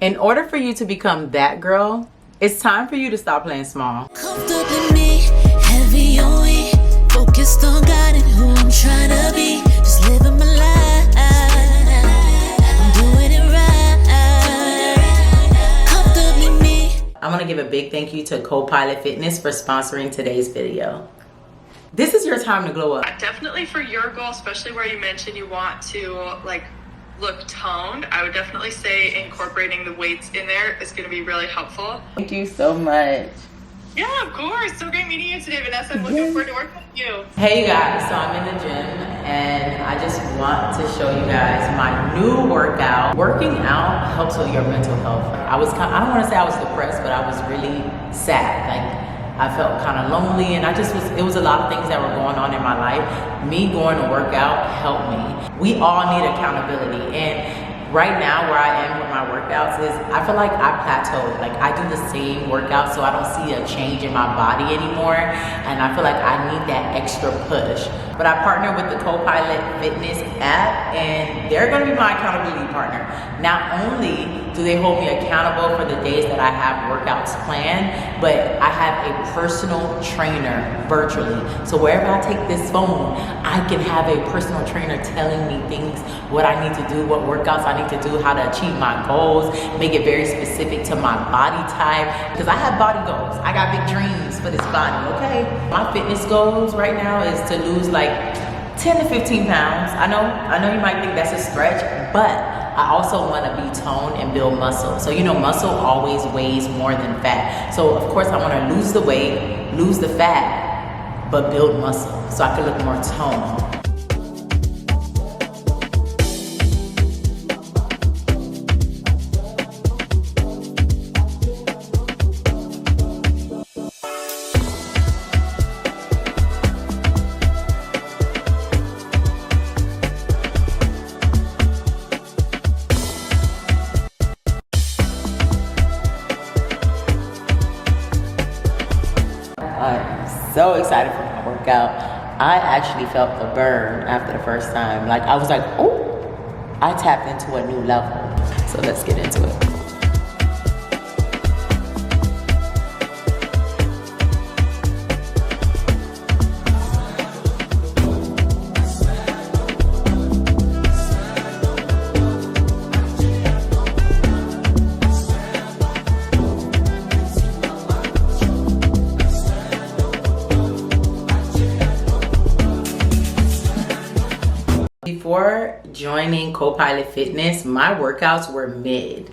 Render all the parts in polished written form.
In order for you to become that girl, it's time for you to stop playing small. Comfortably me, heavy on me, focused on God and who I'm trying to be. Just living my life, I'm doing it right. Comfortably me. I want to give a big thank you to CoPilot Fitness for sponsoring today's video. This is your time to glow up. Definitely for your goal, especially where you mentioned you want to look toned, I would definitely say incorporating the weights in there is going to be really helpful. Thank you so much. Yeah, of course. So great meeting you today, Vanessa. I'm looking forward to working with you. Hey guys, so I'm in the gym and I just want to show you guys my new workout. Working out helps with your mental health. I don't want to say I was depressed, but I was really sad. I felt kind of lonely, and it was a lot of things that were going on in my life. Me going to work out helped me. We all need accountability, and right now where I am with my workouts is I feel like I plateaued. I do the same workout, so I don't see a change in my body anymore, and I feel like I need that extra push. But I partner with the CoPilot Fitness app, and they're gonna be my accountability partner. Not only do they hold me accountable for the days that I have workouts planned, but I have a personal trainer virtually. So wherever I take this phone, I can have a personal trainer telling me things, what I need to do, what workouts I need to do, how to achieve my goals, make it very specific to my body type. Because I have body goals. I got big dreams for this body, okay? My fitness goals right now is to lose 10 to 15 pounds. I know you might think that's a stretch, but I also want to be toned and build muscle. So muscle always weighs more than fat. So of course I want to lose the weight, lose the fat, but build muscle so I can look more toned. So excited for my workout. I actually felt the burn after the first time. I was like, oh, I tapped into a new level. So let's get into it. Before joining CoPilot Fitness, my workouts were mid.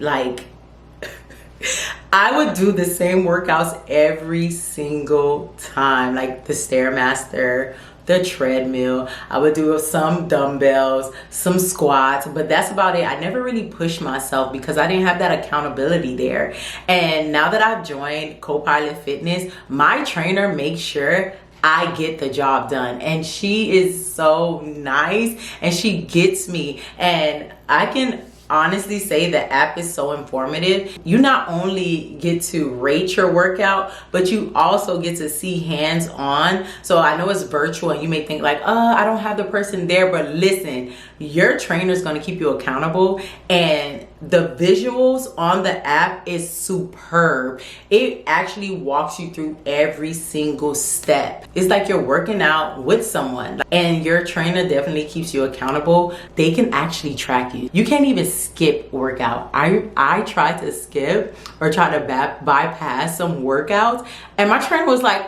I would do the same workouts every single time, the Stairmaster, the treadmill. I would do some dumbbells, some squats, but that's about it. I never really pushed myself because I didn't have that accountability there. And now that I've joined CoPilot Fitness, my trainer makes sure I get the job done, and she is so nice and she gets me, and I can honestly say the app is so informative. You not only get to rate your workout, but you also get to see hands-on. So I know it's virtual and you may think I don't have the person there, but listen, your trainer is going to keep you accountable, and the visuals on the app is superb. It actually walks you through every single step. It's like you're working out with someone, and your trainer definitely keeps you accountable. They can actually track you. You can't even skip workout. I tried to skip or try to bypass some workouts, and my trainer was like,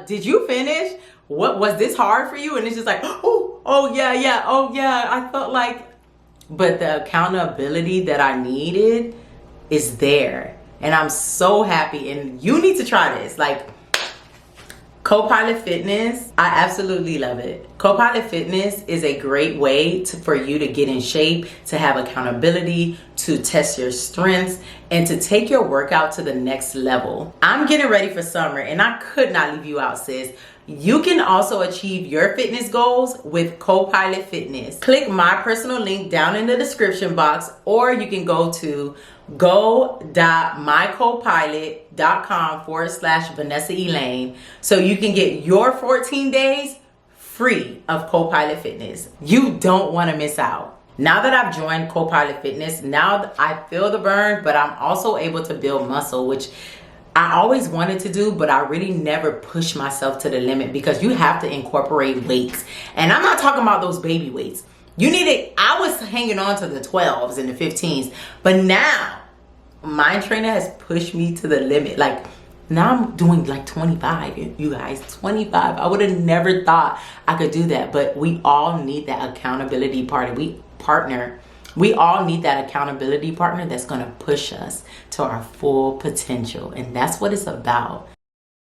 did you finish? What was this hard for you? And it's just oh yeah, I felt but the accountability that I needed is there, and I'm so happy. And you need to try this. CoPilot Fitness, I absolutely love it. CoPilot Fitness is a great way for you to get in shape, to have accountability, to test your strengths, and to take your workout to the next level. I'm getting ready for summer, and I could not leave you out, sis. You can also achieve your fitness goals with CoPilot Fitness. Click my personal link down in the description box, or you can go to go.mycopilot.com/Vanessa Elaine so you can get your 14 days free of CoPilot Fitness. You don't want to miss out. Now that I've joined CoPilot Fitness, now I feel the burn, but I'm also able to build muscle, which I always wanted to do, but I really never pushed myself to the limit, because you have to incorporate weights. And I'm not talking about those baby weights. You need it. I was hanging on to the 12s and the 15s, but now my trainer has pushed me to the limit. Like, now I'm doing like 25, you guys, 25. I would have never thought I could do that, but we all need that accountability partner. We all need that accountability partner that's going to push us to our full potential. And that's what it's about.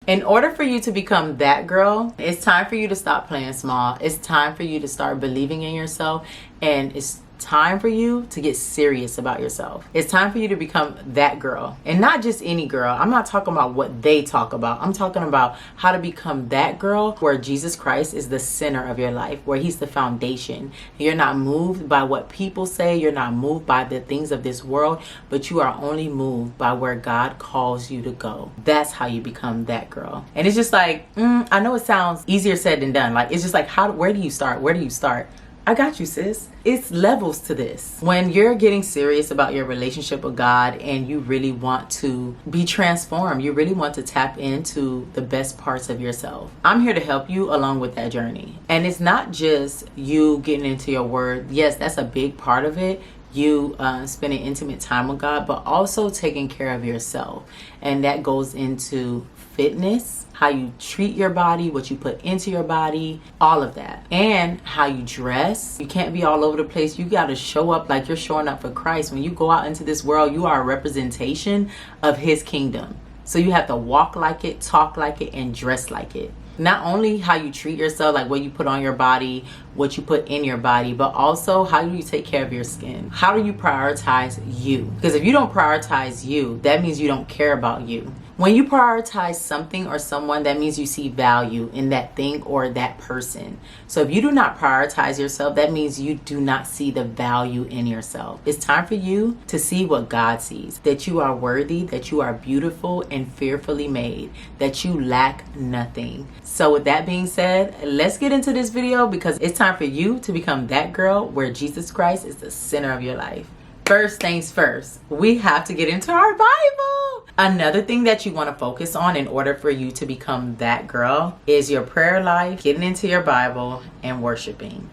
In order for you to become that girl, it's time for you to stop playing small. It's time for you to start believing in yourself. And it's time for you to get serious about yourself. It's time for you to become that girl, and not just any girl. I'm not talking about what they talk about. I'm talking about how to become that girl where Jesus Christ is the center of your life, where he's the foundation. You're not moved by what people say. You're not moved by the things of this world, but you are only moved by where God calls you to go. That's how you become that girl. And it's just like, I know it sounds easier said than done. Like, it's just like, where do you start? Where do you start? I got you, sis. It's levels to this. When you're getting serious about your relationship with God and you really want to be transformed, you really want to tap into the best parts of yourself, I'm here to help you along with that journey. And it's not just you getting into your word. Yes, that's a big part of it. You spending intimate time with God, but also taking care of yourself. And that goes into fitness, how you treat your body, what you put into your body, all of that. And how you dress. You can't be all over the place. You got to show up like you're showing up for Christ. When you go out into this world, you are a representation of his kingdom. So you have to walk like it, talk like it, and dress like it. Not only how you treat yourself, like what you put on your body, what you put in your body, but also how do you take care of your skin? How do you prioritize you? Because if you don't prioritize you, that means you don't care about you. When you prioritize something or someone, that means you see value in that thing or that person. So if you do not prioritize yourself, that means you do not see the value in yourself. It's time for you to see what God sees, that you are worthy, that you are beautiful and fearfully made, that you lack nothing. So with that being said, let's get into this video, because it's time for you to become that girl where Jesus Christ is the center of your life. First things first, we have to get into our Bible. Another thing that you want to focus on in order for you to become that girl is your prayer life, getting into your Bible, and worshiping.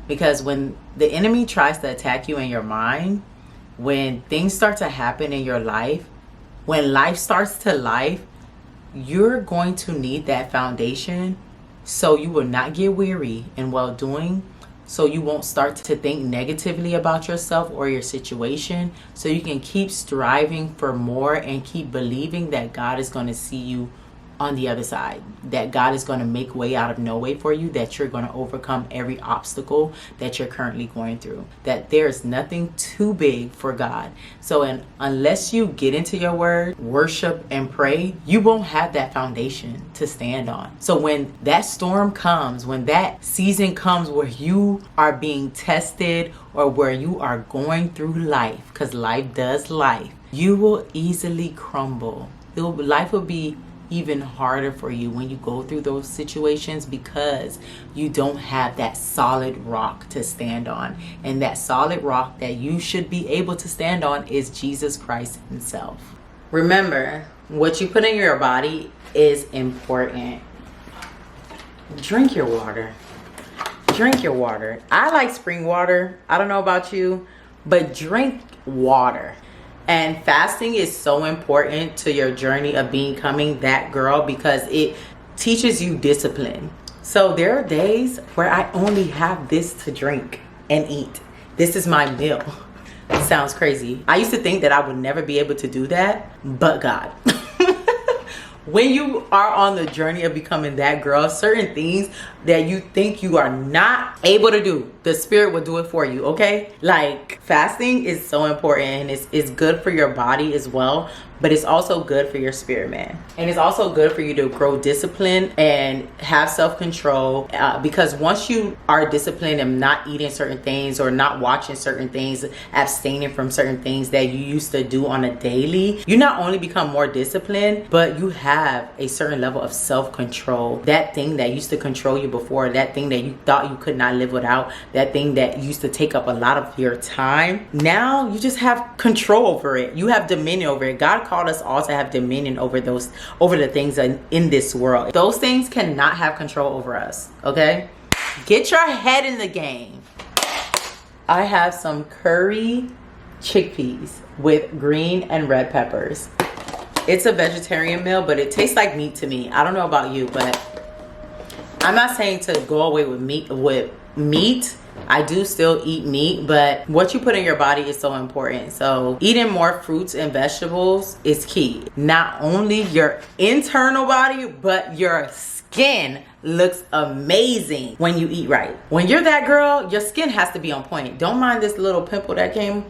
Because when the enemy tries to attack you in your mind, when things start to happen in your life, when life starts to life, you're going to need that foundation so you will not get weary in well doing. So you won't start to think negatively about yourself or your situation, so you can keep striving for more and keep believing that God is going to see you on the other side, that God is going to make way out of no way for you, that you're going to overcome every obstacle that you're currently going through, that there's nothing too big for God. So unless you get into your word, worship and pray, you won't have that foundation to stand on. So when that storm comes, when that season comes where you are being tested or where you are going through life, because life does life, you will easily crumble. Life will be even harder for you when you go through those situations, because you don't have that solid rock to stand on. And that solid rock that you should be able to stand on is Jesus Christ himself. Remember, what you put in your body is important. Drink your water. Drink your water. I like spring water. I don't know about you, but drink water. And fasting is so important to your journey of becoming that girl, because it teaches you discipline. So there are days where I only have this to drink and eat. This is my meal. It sounds crazy. I used to think that I would never be able to do that, but God. When you are on the journey of becoming that girl, certain things that you think you are not able to do, the Spirit will do it for you, okay? Like, fasting is so important, and it's good for your body as well, but it's also good for your spirit, man. And it's also good for you to grow discipline and have self-control, because once you are disciplined and not eating certain things or not watching certain things, abstaining from certain things that you used to do on a daily, you not only become more disciplined, but you have have a certain level of self-control. That thing that used to control you before, that thing that you thought you could not live without, that thing that used to take up a lot of your time, now you just have control over it. You have dominion over it. God called us all to have dominion over the things in this world. Those things cannot have control over us, okay? Get your head in the game. I have some curry chickpeas with green and red peppers. It's a vegetarian meal, but it tastes like meat to me. I don't know about you, but I'm not saying to go away with meat. I do still eat meat, but what you put in your body is so important. So eating more fruits and vegetables is key. Not only your internal body, but your skin looks amazing when you eat right. When you're that girl, your skin has to be on point. Don't mind this little pimple that came,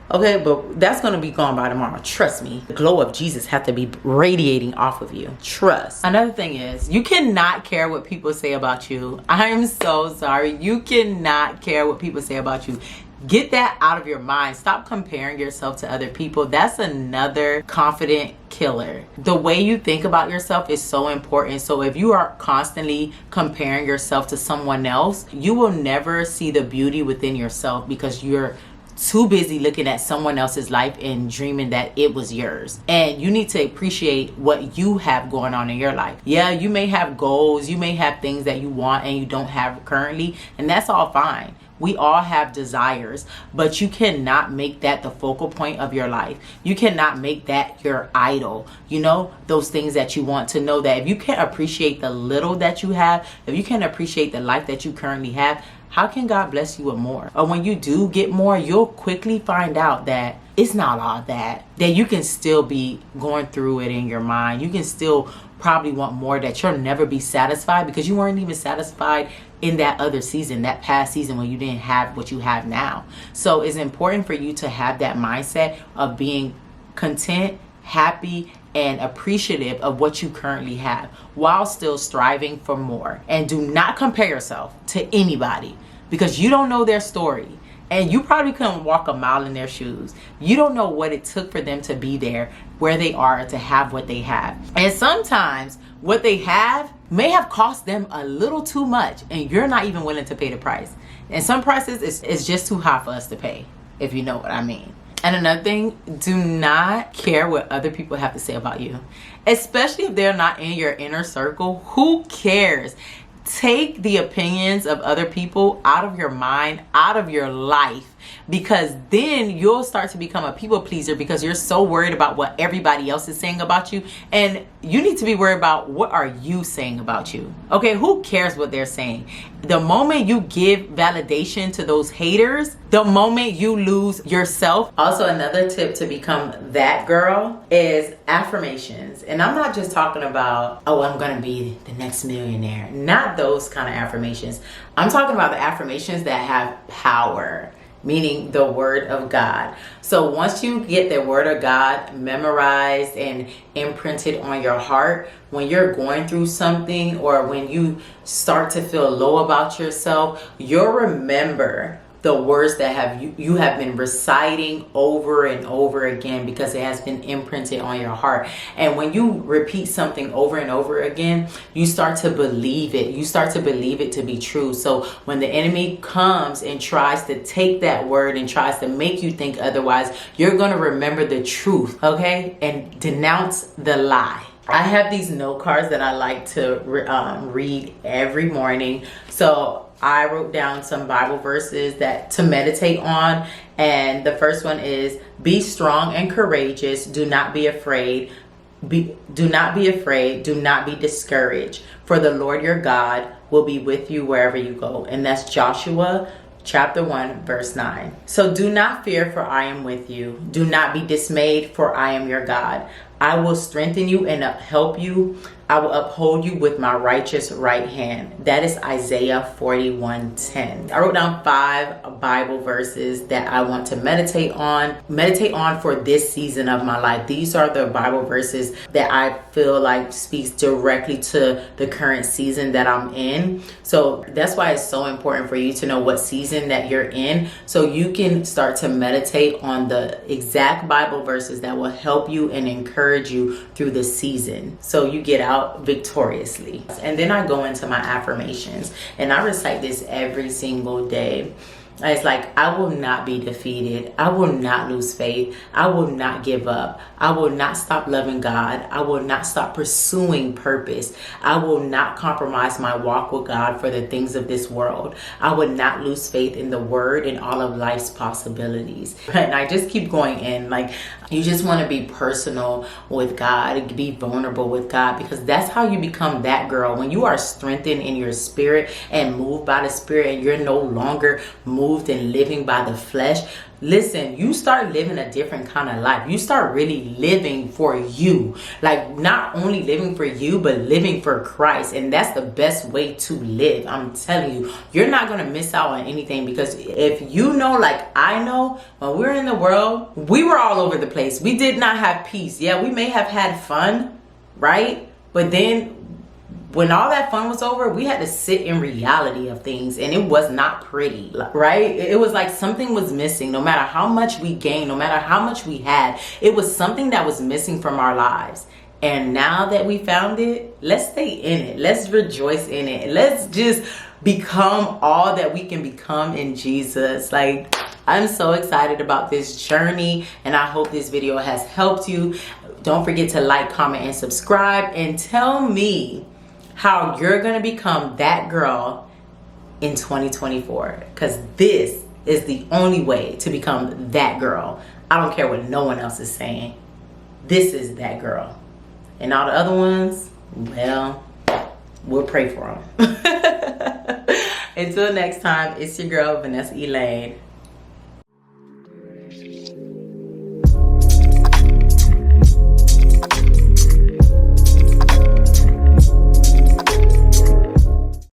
okay, but that's gonna be gone by tomorrow. Trust me. The glow of Jesus has to be radiating off of you. Trust. Another thing is, you cannot care what people say about you. I'm so sorry. You cannot care what people say about you. Get that out of your mind. Stop comparing yourself to other people. That's another confident killer. The way you think about yourself is so important. So if you are constantly comparing yourself to someone else, you will never see the beauty within yourself because you're too busy looking at someone else's life and dreaming that it was yours. And you need to appreciate what you have going on in your life. Yeah, you may have goals, you may have things that you want and you don't have currently, and that's all fine. We all have desires, but you cannot make that the focal point of your life. You cannot make that your idol. You know, those things that you want to know, that if you can't appreciate the little that you have, if you can't appreciate the life that you currently have, how can God bless you with more? Or when you do get more, you'll quickly find out that it's not all that you can still be going through it in your mind. You can still probably want more, that you'll never be satisfied because you weren't even satisfied in that other season, that past season when you didn't have what you have now. So it's important for you to have that mindset of being content, happy, and appreciative of what you currently have while still striving for more. And do not compare yourself to anybody because you don't know their story. And you probably couldn't walk a mile in their shoes. You don't know what it took for them to be there, where they are, to have what they have. And sometimes what they have may have cost them a little too much and you're not even willing to pay the price. And some prices is just too high for us to pay, if you know what I mean. And another thing, do not care what other people have to say about you, especially if they're not in your inner circle. Who cares? Take the opinions of other people out of your mind, out of your life, because then you'll start to become a people pleaser because you're so worried about what everybody else is saying about you. And you need to be worried about what are you saying about you. Okay, who cares what they're saying? The moment you give validation to those haters, the moment you lose yourself. Also, another tip to become that girl is affirmations. And I'm not just talking about, oh, I'm gonna be the next millionaire. Not those kind of affirmations. I'm talking about the affirmations that have power, meaning the word of God. So once you get the word of God memorized and imprinted on your heart, when you're going through something or when you start to feel low about yourself, you'll remember the words that you have been reciting over and over again because it has been imprinted on your heart. And when you repeat something over and over again, you start to believe it. You start to believe it to be true. So when the enemy comes and tries to take that word and tries to make you think otherwise, you're going to remember the truth, okay? And denounce the lie. I have these note cards that I like to read every morning. So I wrote down some Bible verses to meditate on. And the first one is, be strong and courageous. Do not be afraid. Do not be afraid. Do not be discouraged. For the Lord your God will be with you wherever you go. And that's Joshua chapter 1, verse 9. So do not fear, for I am with you. Do not be dismayed, for I am your God. I will strengthen you and help you. I will uphold you with my righteous right hand. That is Isaiah 41:10. I wrote down 5 Bible verses that I want to meditate on for this season of my life. These are the Bible verses that I feel like speaks directly to the current season that I'm in. So that's why it's so important for you to know what season that you're in, so you can start to meditate on the exact Bible verses that will help you and encourage encourage you through the season so you get out victoriously. And then I go into my affirmations, and I recite this every single day. It's like, I will not be defeated. I will not lose faith. I will not give up. I will not stop loving God. I will not stop pursuing purpose. I will not compromise my walk with God for the things of this world. I will not lose faith in the word and all of life's possibilities. And I just keep going in. Like, you just want to be personal with God, be vulnerable with God, because that's how you become that girl. When you are strengthened in your spirit and moved by the spirit, and you're no longer moved and living by the flesh, listen, you start living a different kind of life. You start really living for you. Like, not only living for you, but living for Christ. And that's the best way to live. I'm telling you, you're not going to miss out on anything, because if you know, like I know, when we were in the world, we were all over the place. We did not have peace. Yeah, we may have had fun, right? But then when all that fun was over, we had to sit in reality of things, and it was not pretty, right? It was like something was missing. No matter how much we gained, no matter how much we had, it was something that was missing from our lives. And now that we found it, let's stay in it. Let's rejoice in it. Let's just become all that we can become in Jesus. Like, I'm so excited about this journey, and I hope this video has helped you. Don't forget to like, comment, and subscribe, and tell me how you're gonna become that girl in 2024, because this is the only way to become that girl. I don't care what no one else is saying. This is that girl, and all the other ones, well, we'll pray for them. Until next time, it's your girl Vanessa Elaine.